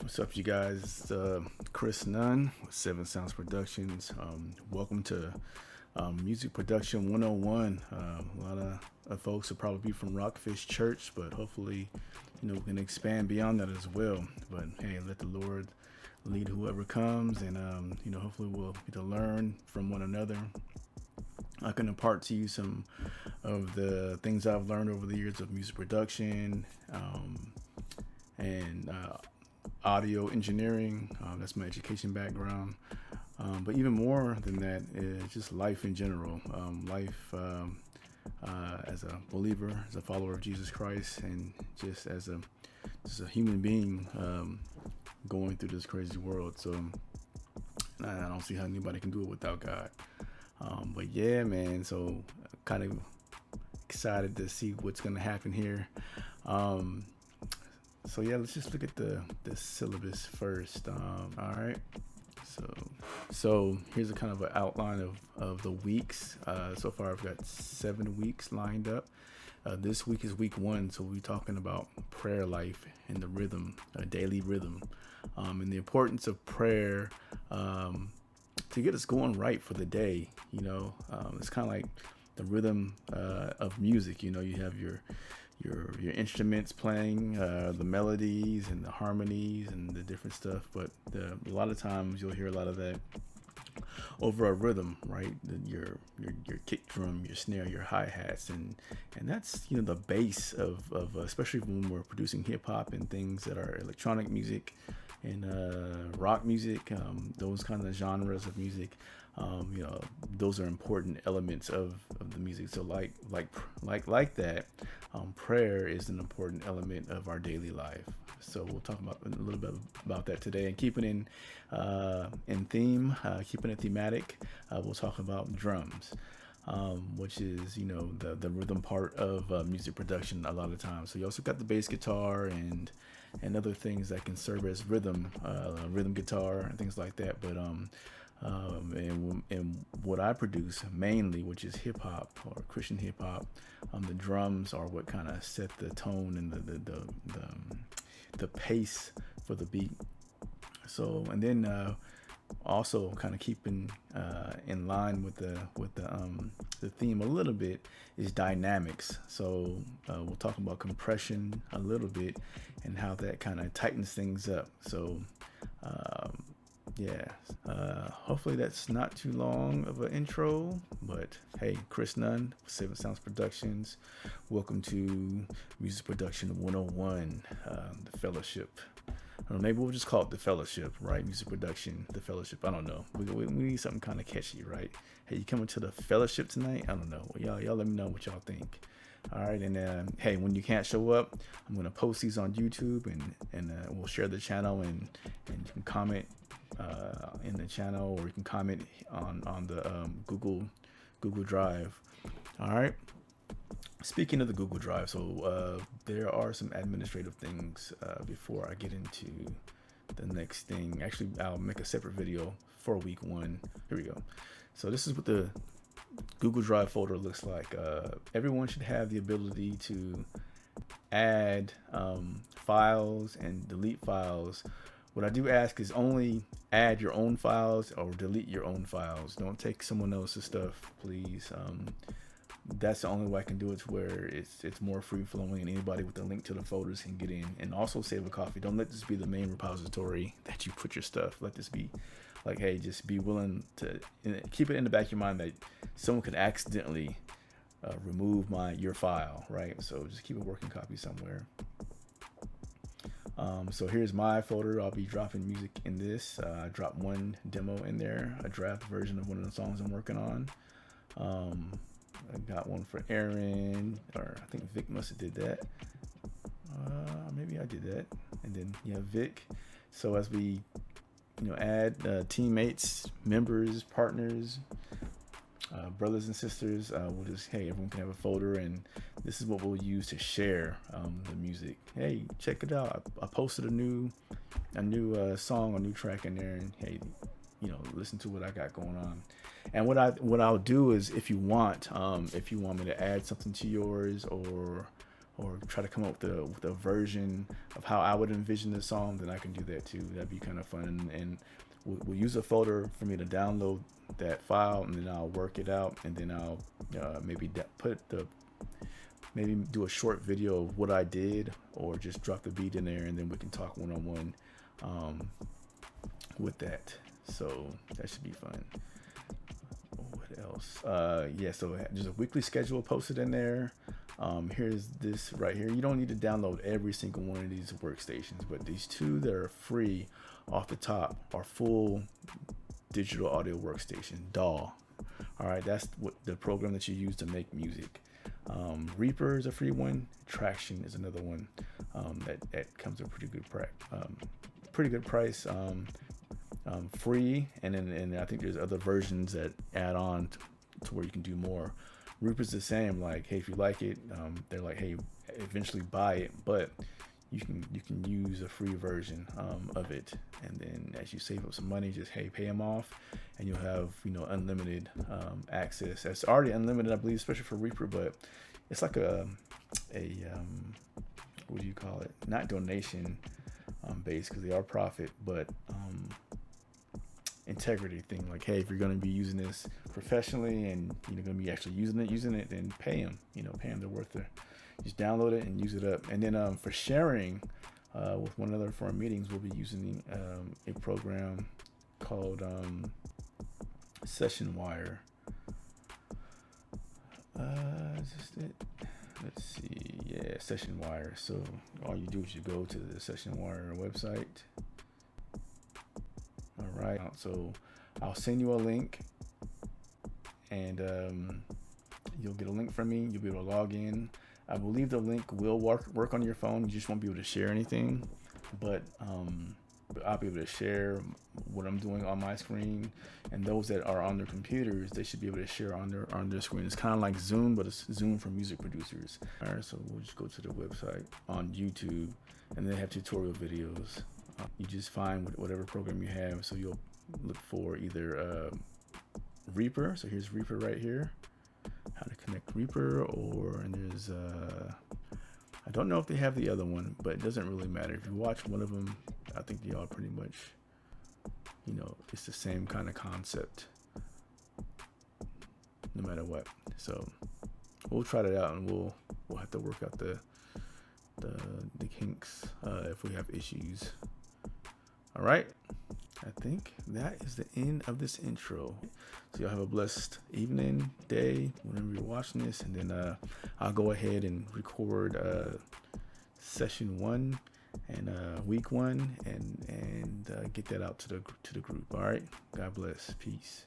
What's up, you guys? It's Chris Nunn with Seven Sounds Productions. Welcome to Music Production 101. A lot of folks will probably be from Rockfish Church, but hopefully, we can expand beyond that as well. But hey, let the Lord lead whoever comes, and hopefully we'll get to learn from one another. I can impart to you some of the things I've learned over the years of music production and audio engineering. That's my education background. But even more than that is just life in general. Life as a believer, as a follower of Jesus Christ, and just as a human being going through this crazy world. So I don't see how anybody can do it without God. But yeah, man. So kind of excited to see what's going to happen here. So yeah, let's just look at the syllabus first. All right. So here's a kind of an outline of the weeks. So far, I've got 7 weeks lined up. This week is week 1, so we'll be talking about prayer life and the rhythm, daily rhythm, and the importance of prayer to get us going right for the day. It's kind of like the rhythm of music. You have your instruments playing, the melodies and the harmonies and the different stuff, but a lot of times you'll hear a lot of that over a rhythm, right? Your kick drum, your snare, your hi-hats, and that's the base of especially when we're producing hip-hop and things that are electronic music and rock music, those kinds of genres of music. Those are important elements of the music. So like that, prayer is an important element of our daily life. So we'll talk about a little bit about that today, and keeping in theme, keeping it thematic. We'll talk about drums, which is the rhythm part of music production a lot of times. So you also got the bass guitar and other things that can serve as rhythm guitar and things like that. But and what I produce mainly, which is hip hop or Christian hip hop, the drums are what kind of set the tone and the pace for the beat. So, and then also kind of keeping in line with the theme a little bit is dynamics. So we'll talk about compression a little bit and how that kind of tightens things up. So hopefully that's not too long of an intro, but hey, Chris Nunn, Seven Sounds Productions. Welcome to Music Production 101, the fellowship. Or maybe we'll just call it the fellowship, right? Music production, the fellowship. I don't know. We need something kind of catchy, right? Hey, you coming to the fellowship tonight? I don't know. Well, y'all let me know what y'all think. All right, and hey, when you can't show up, I'm gonna post these on YouTube, and we'll share the channel, and you can comment in the channel, or you can comment on the Google Drive. All right. Speaking of the Google Drive, so there are some administrative things before I get into the next thing. Actually, I'll make a separate video for week 1. Here we go. So this is what the Google Drive folder looks like. Everyone should have the ability to add files and delete files. What I do ask is only add your own files or delete your own files. Don't take someone else's stuff, please. That's the only way I can do it, to where it's more free flowing and anybody with a link to the folders can get in. And also save a copy. Don't let this be the main repository that you put your stuff. Let this be like, hey, just be willing to keep it in the back of your mind that someone could accidentally remove your file, right? So just keep a working copy somewhere. So here's my folder. I'll be dropping music in this. I dropped one demo in there, a draft version of one of the songs I'm working on. I got one for Aaron, or I think Vic must have did that. Maybe I did that. And then Vic. So as we add teammates, members, partners, brothers and sisters, we'll just, hey, everyone can have a folder, and this is what we'll use to share the music. Hey, check it out. I posted a new song, a new track in there, and hey, listen to what I got going on. And what I'll do is, if you want me to add something to yours, or or try to come up with a version of how I would envision the song, then I can do that too. That'd be kind of fun. And we'll use a folder for me to download that file, and then I'll work it out, and then I'll maybe do a short video of what I did, or just drop the beat in there, and then we can talk one-on-one with that. So that should be fun. What else? Yeah, so there's a weekly schedule posted in there. Here's this right here. You don't need to download every single one of these workstations, but these two that are free off the top are full digital audio workstation, DAW. All right, that's what the program that you use to make music. Reaper is a free one. Traction is another one that comes at a pretty good price. Free, and I think there's other versions that add on to where you can do more. Reaper's the same. Like, hey, if you like it, they're like, hey, eventually buy it, but you can use a free version of it, and then as you save up some money, just pay them off, and you'll have unlimited access. It's already unlimited, I believe, especially for Reaper, but it's like a what do you call it? Not donation based, because they are profit, but integrity thing. Like, hey, if you're going to be using this professionally and you're going to be actually using it, then pay them. Pay them. They're worth it. Just download it and use it up. And then for sharing with one another for our meetings, we'll be using a program called Session Wire. Is this it? Let's see. Yeah, Session Wire. So all you do is you go to the Session Wire website. All right. So I'll send you a link, and you'll get a link from me. You'll be able to log in. I believe the link will work on your phone. You just won't be able to share anything, but I'll be able to share what I'm doing on my screen, and those that are on their computers, they should be able to share on their screen. It's kind of like Zoom, but it's Zoom for music producers. All right, so we'll just go to the website on YouTube, and they have tutorial videos. You just find whatever program you have. So you'll look for either Reaper. So here's Reaper right here. How to connect Reaper, and there's I don't know if they have the other one, but it doesn't really matter. If you watch one of them, I think they all pretty much, it's the same kind of concept, no matter what. So we'll try that out, and we'll have to work out the kinks if we have issues. All right. I think that is the end of this intro. So y'all have a blessed evening, day, whenever you're watching this, and then I'll go ahead and record session 1 and week 1 and get that out to the group. All right. God bless. Peace.